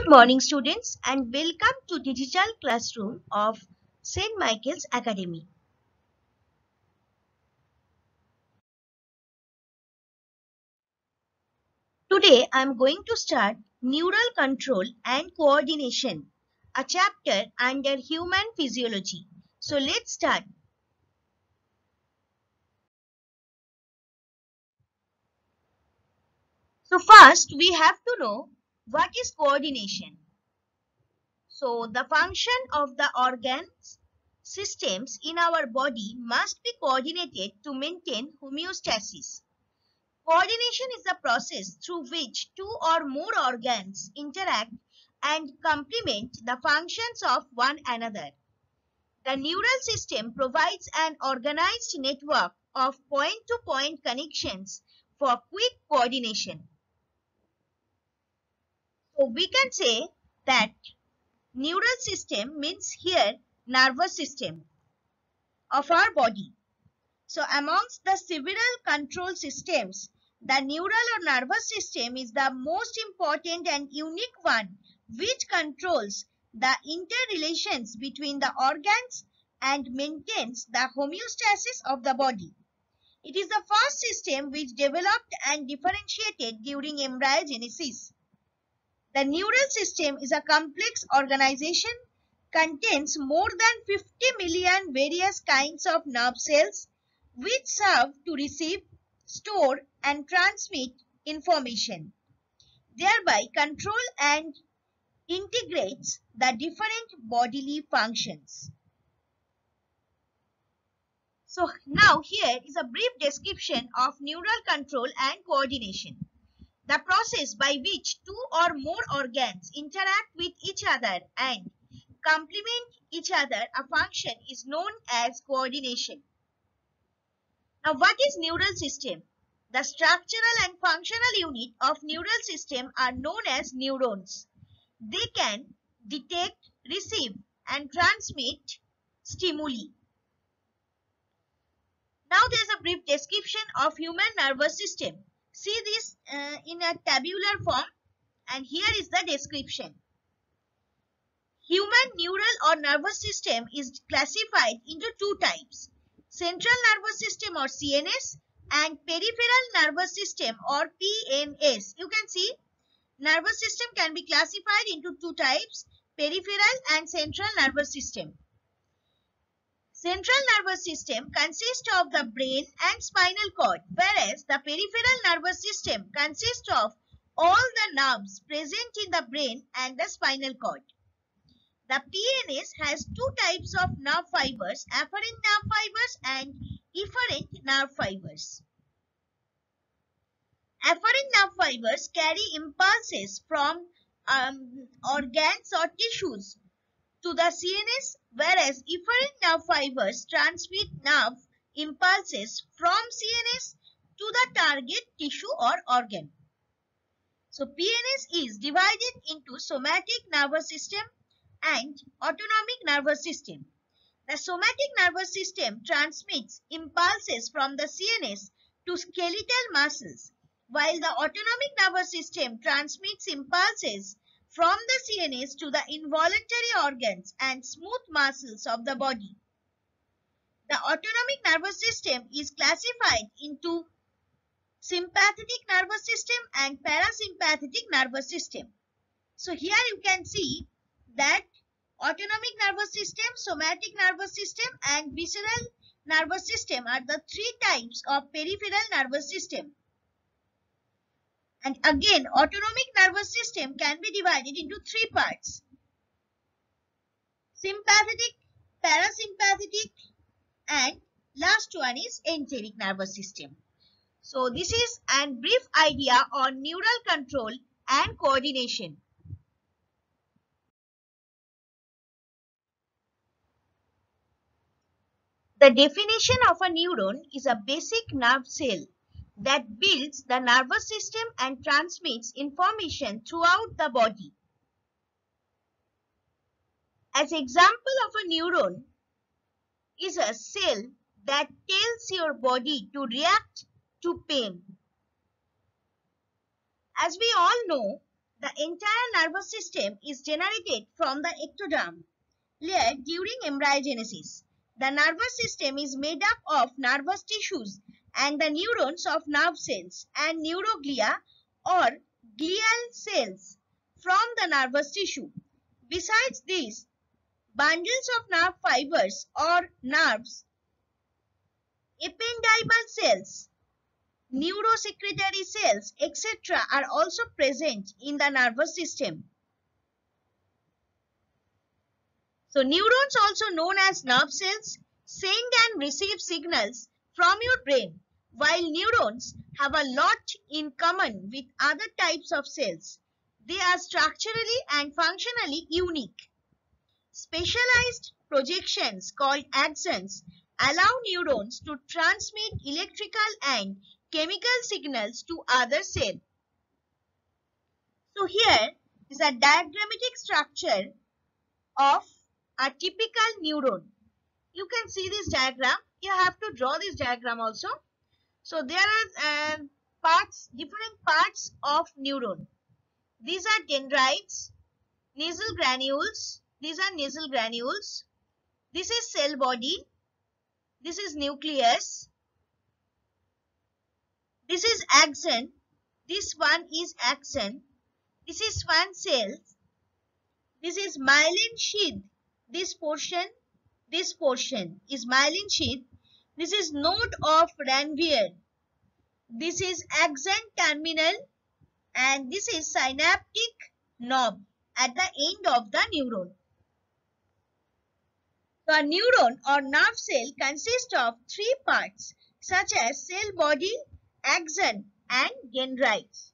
morning, students, and welcome to digital classroom of St. Michael's Academy. Today, I am going to start Neural Control and Coordination, a chapter under Human Physiology. So, let's start. So, first, we have to know what is coordination. So, the function of the organs systems in our body must be coordinated to maintain homeostasis. Coordination is the process through which two or more organs interact and complement the functions of one another. The neural system provides an organized network of point-to-point connections for quick coordination. So we can say that neural system means here nervous system of our body. So amongst the several control systems, the neural or nervous system is the most important and unique one which controls the interrelations between the organs and maintains the homeostasis of the body. It is the first system which developed and differentiated during embryogenesis. The neural system is a complex organization, contains more than 50 million various kinds of nerve cells which serve to receive, store and transmit information, thereby control and integrates the different bodily functions. So now here is a brief description of neural control and coordination. The process by which two or more organs interact with each other and complement each other a function is known as coordination. Now, what is neural system? The structural and functional unit of neural system are known as neurons. They can detect, receive and transmit stimuli. Now, there is a brief description of human nervous system. See this in a tabular form, and here is the description. Human neural or nervous system is classified into two types: central nervous system or CNS and peripheral nervous system or PNS. You can see nervous system can be classified into two types: peripheral and central nervous system. Central nervous system consists of the brain and spinal cord, whereas the peripheral nervous system consists of all the nerves present in the brain and the spinal cord. The PNS has two types of nerve fibers: afferent nerve fibers and efferent nerve fibers. Afferent nerve fibers carry impulses from organs or tissues to the CNS, whereas efferent nerve fibers transmit nerve impulses from CNS to the target tissue or organ. So PNS is divided into somatic nervous system and autonomic nervous system. The somatic nervous system transmits impulses from the CNS to skeletal muscles, while the autonomic nervous system transmits impulses from the CNS to the involuntary organs and smooth muscles of the body. The autonomic nervous system is classified into sympathetic nervous system and parasympathetic nervous system. So here you can see that autonomic nervous system, somatic nervous system and visceral nervous system are the three types of peripheral nervous system. And again, autonomic nervous system can be divided into three parts: sympathetic, parasympathetic and last one is enteric nervous system. So this is a brief idea on neural control and coordination. The definition of a neuron is a basic nerve cell that builds the nervous system and transmits information throughout the body. As example of a neuron is a cell that tells your body to react to pain. As we all know The entire nervous system is generated from the ectoderm layer during embryogenesis. The nervous system is made up of nervous tissues and the neurons of nerve cells and neuroglia or glial cells from the nervous tissue. Besides this, bundles of nerve fibers or nerves, ependymal cells, neurosecretory cells, etc. are also present in the nervous system. So neurons, also known as nerve cells, send and receive signals from your brain. While neurons have a lot in common with other types of cells, they are structurally and functionally unique. Specialized projections called axons allow neurons to transmit electrical and chemical signals to other cells. So here is a diagrammatic structure of a typical neuron. You can see this diagram. You have to draw this diagram also. So there are different parts of neuron. These are dendrites, nasal granules. These are nasal granules. This is cell body. This is nucleus. This is axon. This one is axon. This is one cell. This is myelin sheath. This portion is myelin sheath. This is node of Ranvier. This is axon terminal and this is synaptic knob at the end of the neuron. So a neuron or nerve cell consists of three parts such as cell body, axon and dendrites.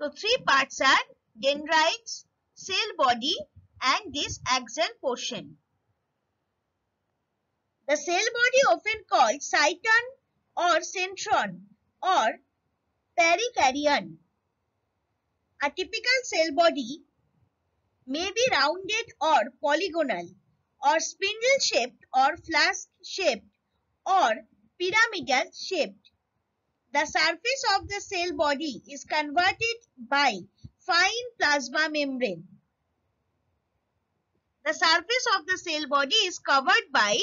So three parts are dendrites, cell body and this axon portion. The cell body, often called cyton or centron or perikaryon. A typical cell body may be rounded or polygonal or spindle shaped or flask shaped or pyramidal shaped. The surface of the cell body is converted by fine plasma membrane. The surface of the cell body is covered by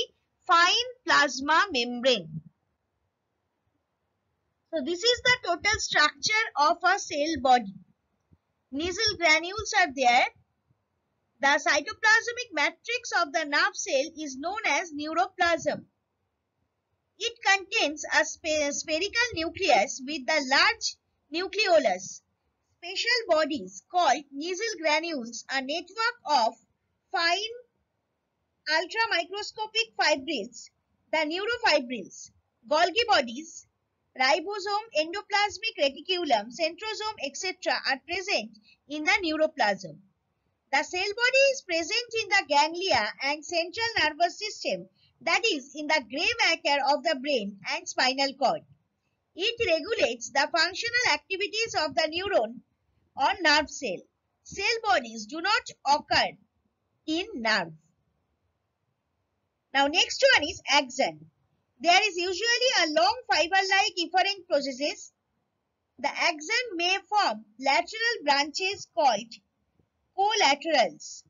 fine plasma membrane. So this is the total structure of a cell body. Nasal granules are there. The cytoplasmic matrix of the nerve cell is known as neuroplasm. It contains a spherical nucleus with the large nucleolus. Special bodies called nasal granules, a network of fine ultramicroscopic fibrils, the neurofibrils. Golgi bodies, ribosome, endoplasmic reticulum, centrosome, etc. are present in the neuroplasm. The cell body is present in the ganglia and central nervous system, that is in the gray matter of the brain and spinal cord. It regulates the functional activities of the neuron or nerve cell. Cell bodies do not occur in nerve. Now next one is axon. There is usually a long fiber-like efferent processes. The axon may form lateral branches called collaterals.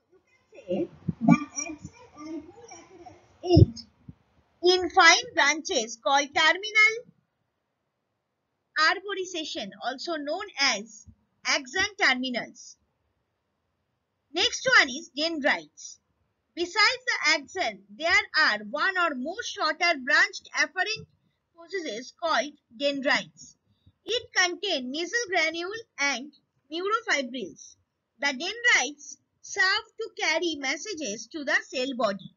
You can say that axon and collaterals end in fine branches called terminal arborescence, also known as axon terminals. Next one is dendrites. Besides the axon, there are one or more shorter branched afferent processes called dendrites. It contains nasal granule and neurofibrils. The dendrites serve to carry messages to the cell body.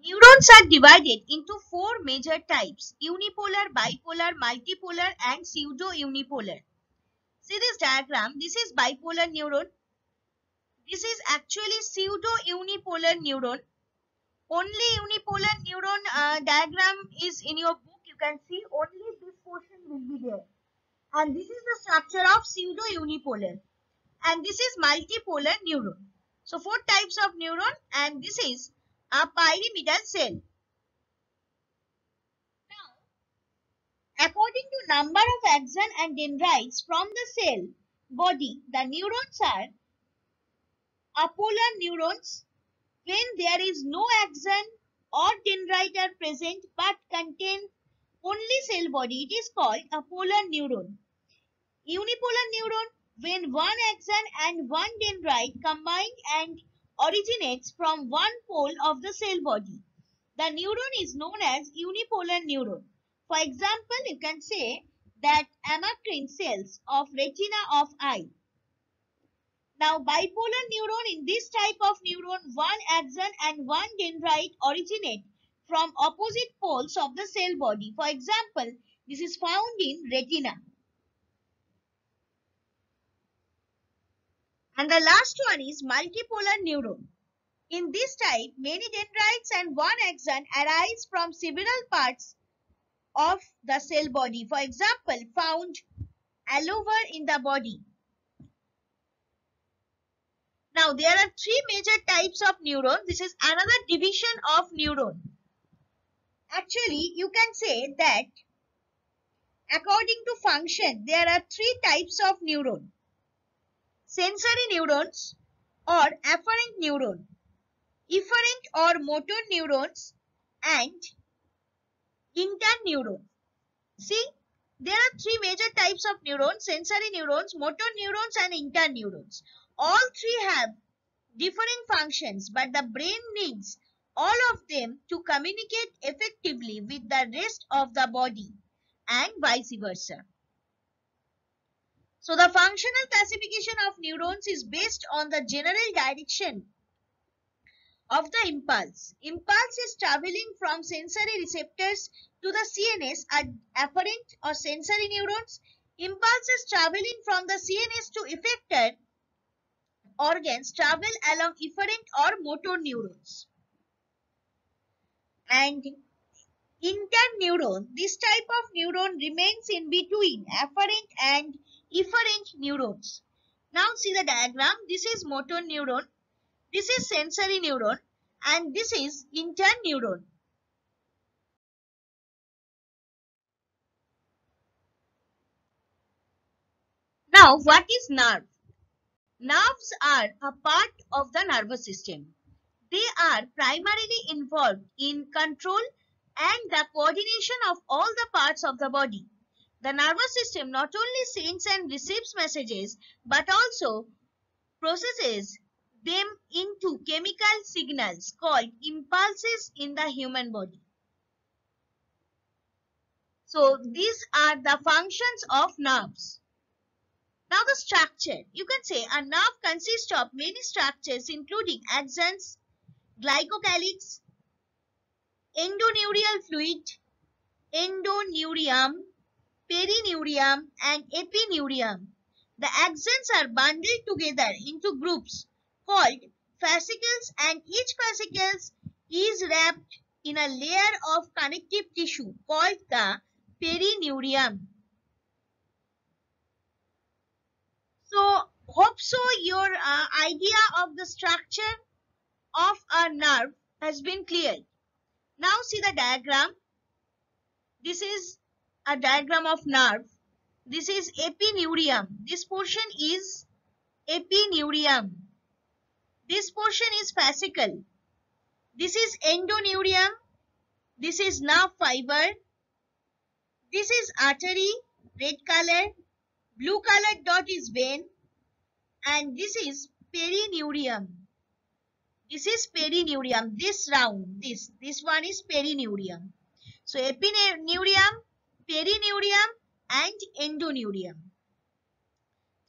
Neurons are divided into four major types: unipolar, bipolar, multipolar and pseudo-unipolar. See this diagram. This is bipolar neuron. This is actually pseudo-unipolar neuron. Only unipolar neuron diagram is in your book. You can see only this portion will be there. And this is the structure of pseudo-unipolar. And this is multipolar neuron. So four types of neuron and this is a pyramidal cell. According to number of axon and dendrites from the cell body, the neurons are apolar neurons. When there is no axon or dendrite are present but contain only cell body, it is called apolar neuron. Unipolar neuron, when one axon and one dendrite combine and originates from one pole of the cell body. The neuron is known as unipolar neuron. For example, you can say that amacrine cells of retina of eye. Now, bipolar neuron, in this type of neuron, one axon and one dendrite originate from opposite poles of the cell body. For example, this is found in retina. And the last one is multipolar neuron. In this type, many dendrites and one axon arise from several parts of the cell body. For example, found all over in the body. Now, there are three major types of neurons. This is another division of neuron. Actually, you can say that according to function, there are three types of neuron. Sensory neurons or afferent neuron, efferent or motor neurons, and interneuron. See, there are three major types of neurons: sensory neurons, motor neurons, and interneurons. All three have different functions, but the brain needs all of them to communicate effectively with the rest of the body and vice versa. So the functional classification of neurons is based on the general direction of the impulse. Impulse is traveling from sensory receptors to the CNS are afferent or sensory neurons. Impulses traveling from the CNS to effector organs travel along efferent or motor neurons. And interneuron, this type of neuron remains in between afferent and efferent neurons. Now see the diagram. This is motor neuron, this is sensory neuron, and this is interneuron. Now, what is nerve? Nerves are a part of the nervous system. They are primarily involved in control and the coordination of all the parts of the body. The nervous system not only sends and receives messages but also processes them into chemical signals called impulses in the human body. So these are the functions of nerves. Now the structure. You can say a nerve consists of many structures including axons, glycocalyx, endoneurial fluid, endoneurium, perineurium, and epineurium. The axons are bundled together into groups called fascicles, and each fascicle is wrapped in a layer of connective tissue called the perineurium. So, hope so your idea of the structure of a nerve has been clear. Now see the diagram. This is a diagram of nerve. This is epineurium. This portion is epineurium. This portion is fascicle. This is endoneurium. This is nerve fiber. This is artery, red color. Blue colored dot is vein. And this is perineurium. This is perineurium. This round, this one is perineurium. So epineurium, perineurium, and endoneurium.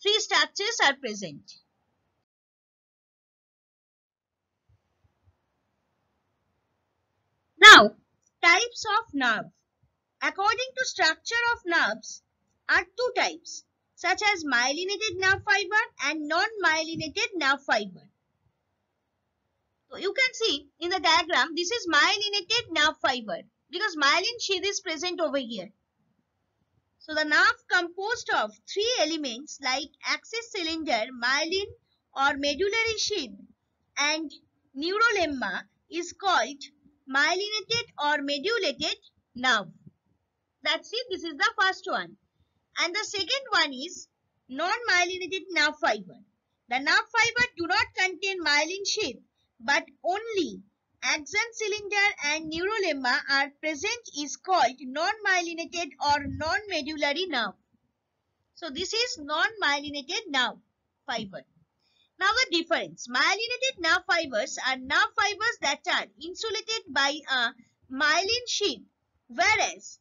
Three structures are present. Now, types of nerve. According to structure of nerves are two types, such as myelinated nerve fiber and non-myelinated nerve fiber. So you can see in the diagram, this is myelinated nerve fiber because myelin sheath is present over here. So the nerve composed of three elements like axis cylinder, myelin or medullary sheath, and neurolemma is called myelinated or medullated nerve. That's it. This is the first one. And the second one is non-myelinated nerve fiber. The nerve fiber do not contain myelin sheath, but only axon, cylinder and neurolemma are present is called non-myelinated or non-medullary nerve. So this is non-myelinated nerve fiber. Now the difference. Myelinated nerve fibers are nerve fibers that are insulated by a myelin sheath, whereas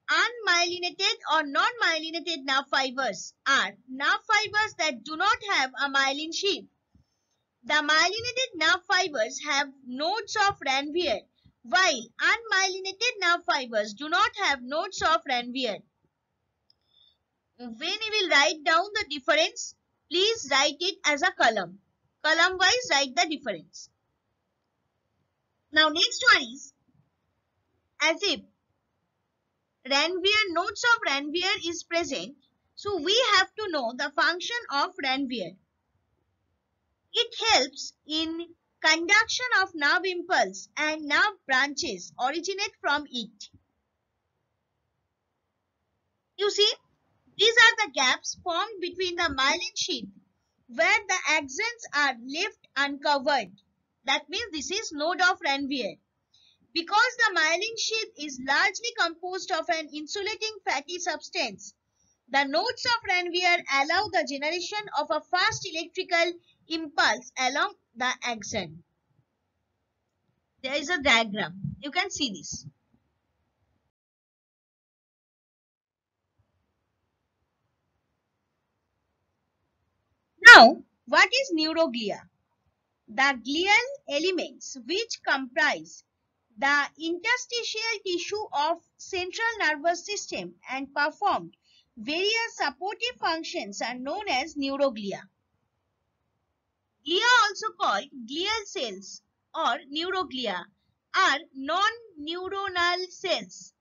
unmyelinated or non-myelinated nerve fibers are nerve fibers that do not have a myelin sheath. The myelinated nerve fibers have nodes of Ranvier, while unmyelinated nerve fibers do not have nodes of Ranvier. When you will write down the difference, please write it as a column. Column wise write the difference. Now next one is as if Ranvier, nodes of Ranvier is present. So we have to know the function of Ranvier. It helps in conduction of nerve impulse and nerve branches originate from it. You see, these are the gaps formed between the myelin sheath where the axons are left uncovered. That means this is node of Ranvier. Because the myelin sheath is largely composed of an insulating fatty substance, the nodes of Ranvier allow the generation of a fast electrical impulse along the axon. There is a diagram. You can see this. Now, what is neuroglia? The glial elements which comprise the interstitial tissue of central nervous system and perform various supportive functions are known as neuroglia. Glia, also called glial cells or neuroglia, are non-neuronal cells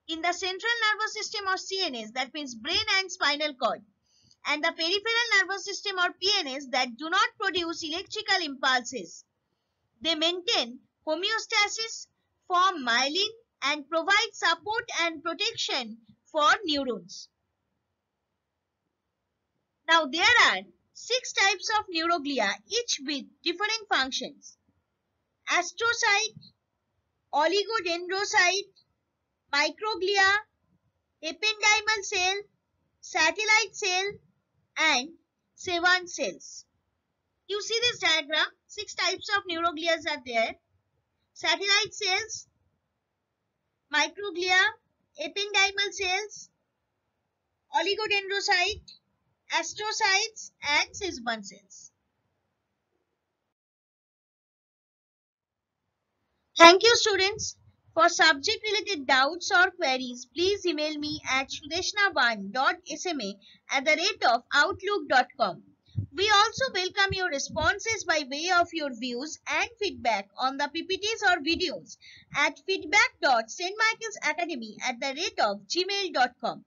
in the central nervous system or CNS, that means brain and spinal cord, and the peripheral nervous system or PNS that do not produce electrical impulses. They maintain homeostasis, form myelin, and provide support and protection for neurons. Now there are 6 types of neuroglia, each with differing functions. Astrocyte, oligodendrocyte, microglia, ependymal cell, satellite cell, and Schwann cells. You see this diagram, 6 types of neuroglia are there. Satellite cells, microglia, ependymal cells, oligodendrocyte, astrocytes, and Schwann cells. Thank you, students. For subject related doubts or queries, please email me at sudeshna1.sma@outlook.com. We also welcome your responses by way of your views and feedback on the PPTs or videos at feedback.stmichaelsacademy@gmail.com.